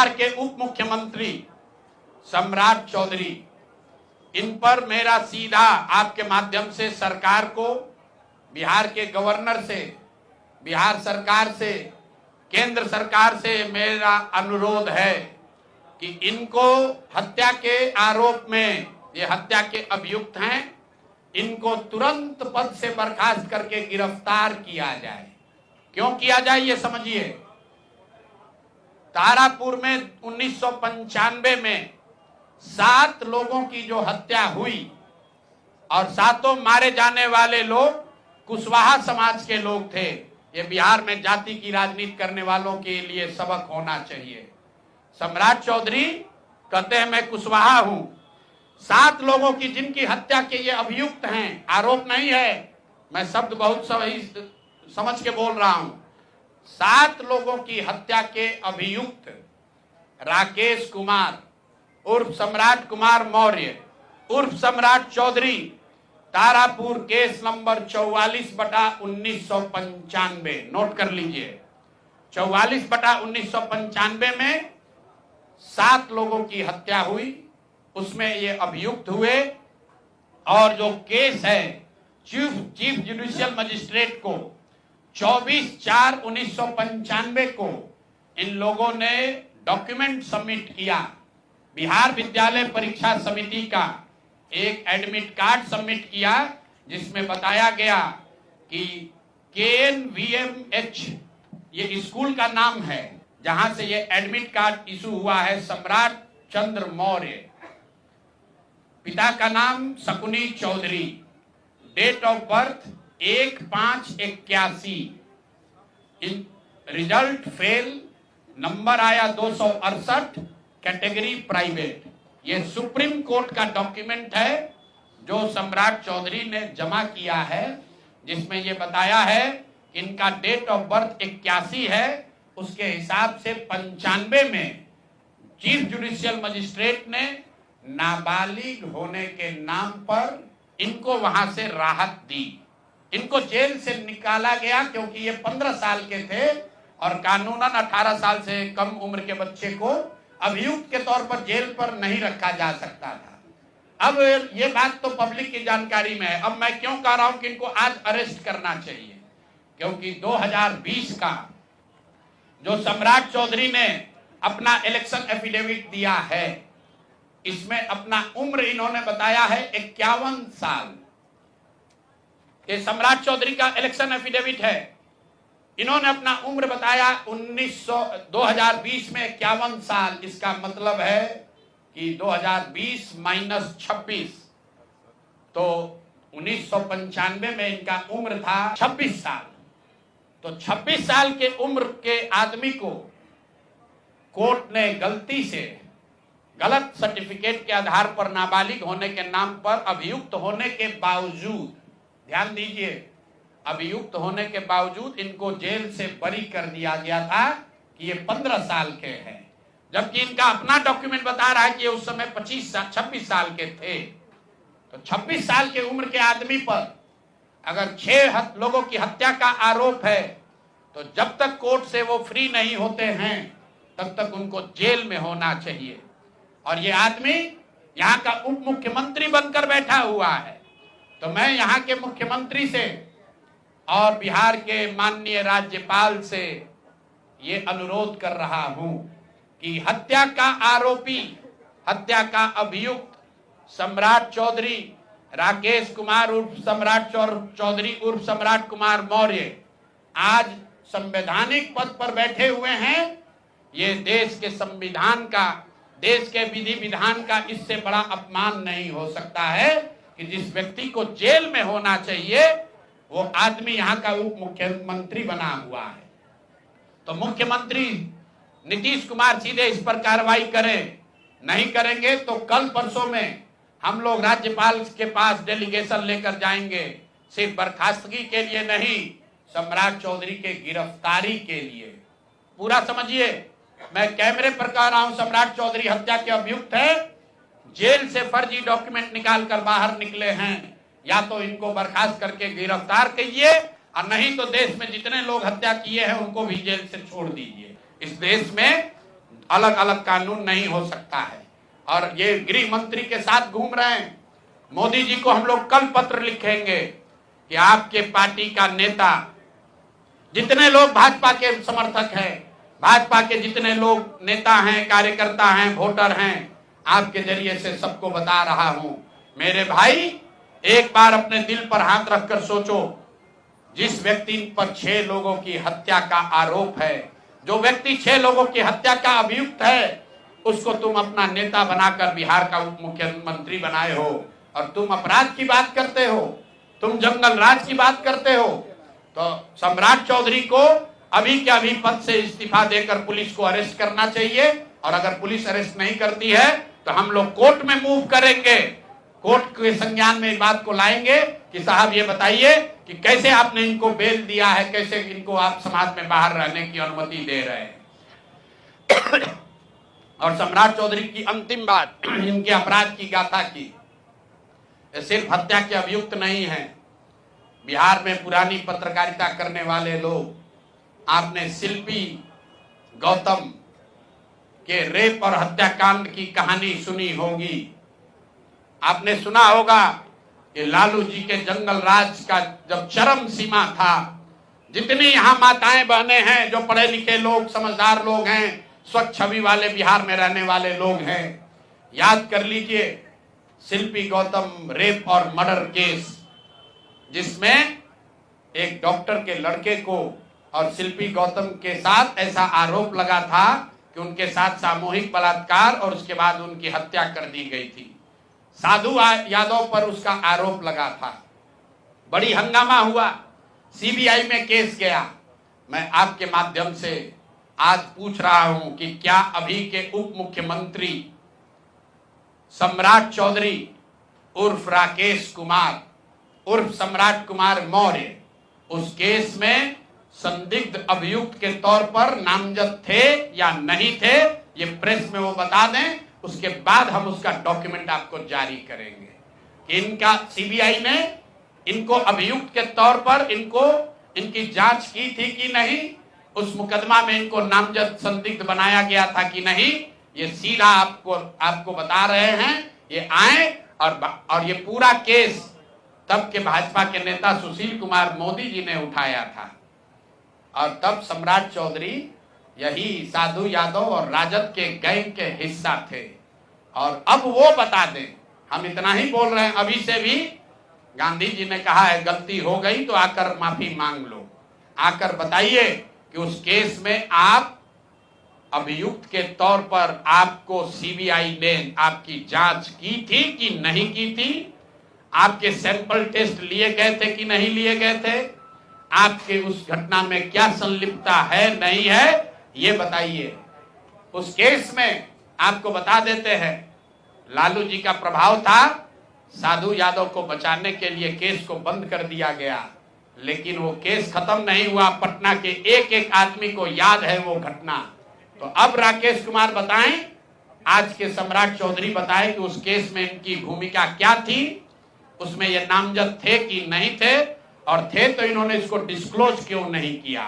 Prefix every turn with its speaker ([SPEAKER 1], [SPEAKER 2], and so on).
[SPEAKER 1] बिहार के उप मुख्यमंत्री सम्राट चौधरी, इन पर मेरा सीधा आपके माध्यम से सरकार को, बिहार के गवर्नर से, बिहार सरकार से, केंद्र सरकार से मेरा अनुरोध है कि इनको हत्या के आरोप में, ये हत्या के अभियुक्त हैं, इनको तुरंत पद से बर्खास्त करके गिरफ्तार किया जाए। क्यों किया जाए ये समझिए। तारापुर में 1995 में 7 लोगों की जो हत्या हुई और 7 मारे जाने वाले लोग कुशवाहा समाज के लोग थे। ये बिहार में जाति की राजनीति करने वालों के लिए सबक होना चाहिए। सम्राट चौधरी कहते हैं मैं कुशवाहा हूं। 7 लोगों की जिनकी हत्या के ये अभियुक्त हैं, आरोप नहीं है, मैं शब्द बहुत सही समझ के बोल रहा हूं। 7 लोगों की हत्या के अभियुक्त राकेश कुमार उर्फ सम्राट कुमार मौर्य उर्फ Samrat Chaudhary, Tarapur case number 44/1995, note कर लीजिए। 44/1995 में 7 लोगों की हत्या हुई, उसमें ये अभियुक्त हुए और जो केस है चीफ जुडिशियल मजिस्ट्रेट को 24/4/1995 को इन लोगों ने डॉक्यूमेंट सबमिट किया। बिहार विद्यालय परीक्षा समिति का एक एडमिट कार्ड सबमिट किया जिसमें बताया गया कि KNVMH ये स्कूल का नाम है जहां से ये एडमिट कार्ड इशू हुआ है। सम्राट चंद्र मौर्य, पिता का नाम Shakuni Chaudhary, date of birth 1/5/81, result fail, number आया 268, कैटेगरी प्राइवेट। ये सुप्रीम कोर्ट का डॉक्यूमेंट है जो सम्राट चौधरी ने जमा किया है, जिसमें ये बताया है इनका डेट ऑफ बर्थ 81 है, उसके हिसाब से 95 में चीफ जुडिशियल मजिस्ट्रेट ने नाबालिग होने के नाम पर इनको वहां से राहत दी। इनको जेल से निकाला गया क्योंकि ये 15 साल के थे और कानूनन 18 साल से कम उम्र के बच्चे को अभियुक्त के तौर पर जेल पर नहीं रखा जा सकता था। अब ये बात तो पब्लिक की जानकारी में है। अब मैं क्यों कह रहा हूं कि इनको आज अरेस्ट करना चाहिए, क्योंकि 2020 का जो सम्राट चौधरी ने अपना इलेक्शन एफिडेविट दिया है, इसमें अपना उम्र इन्होंने बताया है 51 साल। ये सम्राट चौधरी का इलेक्शन एफिडेविट है। इन्होंने अपना उम्र बताया 2020 में 51 साल। इसका मतलब है कि 2020 - 26 तो 1995 में इनका उम्र था 26 साल। तो 26 साल के उम्र के आदमी को कोर्ट ने गलती से गलत सर्टिफिकेट के आधार पर नाबालिग होने के नाम पर अभियुक्त होने के बावजूद, ध्यान दीजिए, अभियुक्त होने के बावजूद इनको जेल से बरी कर दिया गया था कि ये 15 साल के हैं, जबकि इनका अपना डॉक्यूमेंट बता रहा है कि ये उस समय 26 साल के थे। तो 26 साल के उम्र के आदमी पर अगर 6 लोगों की हत्या का आरोप है तो जब तक कोर्ट से वो फ्री नहीं होते हैं तब तक उनको जेल में होना चाहिए। और ये आदमी यहाँ का उप मुख्यमंत्री बनकर बैठा हुआ है। तो मैं यहाँ के मुख्यमंत्री से और बिहार के माननीय राज्यपाल से ये अनुरोध कर रहा हूं कि हत्या का आरोपी, हत्या का अभियुक्त सम्राट चौधरी, राकेश कुमार उर्फ सम्राट चौधरी उर्फ सम्राट कुमार मौर्य आज संवैधानिक पद पर बैठे हुए हैं। ये देश के संविधान का, देश के विधि विधान का इससे बड़ा अपमान नहीं हो सकता है कि जिस व्यक्ति को जेल में होना चाहिए वो आदमी यहाँ का उप मुख्यमंत्री बना हुआ है। तो मुख्यमंत्री नीतीश कुमार सीधे इस पर कार्रवाई करें। नहीं करेंगे तो कल परसों में हम लोग राज्यपाल के पास डेलीगेशन लेकर जाएंगे, सिर्फ बर्खास्तगी के लिए नहीं, सम्राट चौधरी के गिरफ्तारी के लिए। पूरा समझिए, मैं कैमरे पर कह रहा हूं, सम्राट चौधरी हत्या के अभियुक्त है, जेल से फर्जी डॉक्यूमेंट निकाल कर बाहर निकले हैं। या तो इनको बर्खास्त करके गिरफ्तार कीजिए और नहीं तो देश में जितने लोग हत्या किए हैं उनको भी जेल से छोड़ दीजिए। इस देश में अलग अलग कानून नहीं हो सकता है। और ये गृह मंत्री के साथ घूम रहे हैं। मोदी जी को हम लोग कल पत्र लिखेंगे कि आपके पार्टी का नेता, जितने लोग भाजपा के समर्थक हैं, भाजपा के जितने लोग नेता हैं, कार्यकर्ता हैं, वोटर हैं, आपके जरिए से सबको बता रहा हूं, मेरे भाई एक बार अपने दिल पर हाथ रखकर सोचो। जिस व्यक्ति पर 6 लोगों की हत्या का आरोप है, जो व्यक्ति 6 लोगों की हत्या का अभियुक्त है, उसको तुम अपना नेता बनाकर बिहार का उप मुख्यमंत्री बनाए हो और तुम अपराध की बात करते हो, तुम जंगल राज की बात करते हो। तो सम्राट चौधरी को अभी के अभी पद से इस्तीफा देकर पुलिस को अरेस्ट करना चाहिए। और अगर पुलिस अरेस्ट नहीं करती है तो हम लोग कोर्ट में मूव करेंगे, कोर्ट के संज्ञान में इस बात को लाएंगे कि साहब ये बताइए कि कैसे आपने इनको बेल दिया है, कैसे इनको आप समाज में बाहर रहने की अनुमति दे रहे हैं। और सम्राट चौधरी की अंतिम बात, इनके अपराध की गाथा की, सिर्फ हत्या के अभियुक्त नहीं है। बिहार में पुरानी पत्रकारिता करने वाले लोग, आपने शिल्पी गौतम के रेप और हत्याकांड की कहानी सुनी होगी। आपने सुना होगा कि लालू जी के जंगल राज का जब चरम सीमा था, जितनी यहाँ माताएं बहनें हैं, जो पढ़े लिखे लोग, समझदार लोग हैं, स्वच्छ छवि वाले बिहार में रहने वाले लोग हैं, याद कर लीजिए शिल्पी गौतम रेप और मर्डर केस, जिसमें एक डॉक्टर के लड़के को और शिल्पी गौतम के साथ ऐसा आरोप लगा था कि उनके साथ सामूहिक बलात्कार और उसके बाद उनकी हत्या कर दी गई थी। साधु यादव पर उसका आरोप लगा था, बड़ी हंगामा हुआ, सीबीआई में केस गया। मैं आपके माध्यम से आज पूछ रहा हूं कि क्या अभी के उप मुख्यमंत्री सम्राट चौधरी उर्फ राकेश कुमार उर्फ सम्राट कुमार मौर्य उस केस में संदिग्ध अभियुक्त के तौर पर नामजद थे या नहीं थे, ये प्रेस में वो बता दें, उसके बाद हम उसका डॉक्यूमेंट आपको जारी करेंगे कि इनका सीबीआई ने इनको अभियुक्त के तौर पर इनकी जांच की थी कि नहीं, उस मुकदमा में इनको नामजद संदिग्ध बनाया गया था कि नहीं। ये सीधा आपको बता रहे हैं। ये आए और ये पूरा केस तब के भाजपा के नेता सुशील कुमार मोदी जी ने उठाया था और तब सम्राट चौधरी यही साधु यादव और राजद के गैंग के हिस्सा थे। और अब वो बता दें, हम इतना ही बोल रहे हैं, अभी से भी गांधी जी ने कहा है गलती हो गई तो आकर माफी मांग लो, आकर बताइए कि उस केस में आप अभियुक्त के तौर पर आपको सीबीआई ने आपकी जांच की थी कि नहीं की थी, आपके सैंपल टेस्ट लिए गए थे कि नहीं लिए गए थे, आपके उस घटना में क्या संलिप्तता है नहीं है, ये बताइए। उस केस में आपको बता देते हैं, लालू जी का प्रभाव था, साधु यादव को बचाने के लिए केस को बंद कर दिया गया, लेकिन वो केस खत्म नहीं हुआ। पटना के एक एक आदमी को याद है वो घटना। तो अब राकेश कुमार बताएं, आज के सम्राट चौधरी बताएं कि उस केस में इनकी भूमिका क्या थी, उसमें ये नामजद थे कि नहीं थे, और थे तो इन्होंने इसको डिस्क्लोज क्यों नहीं किया।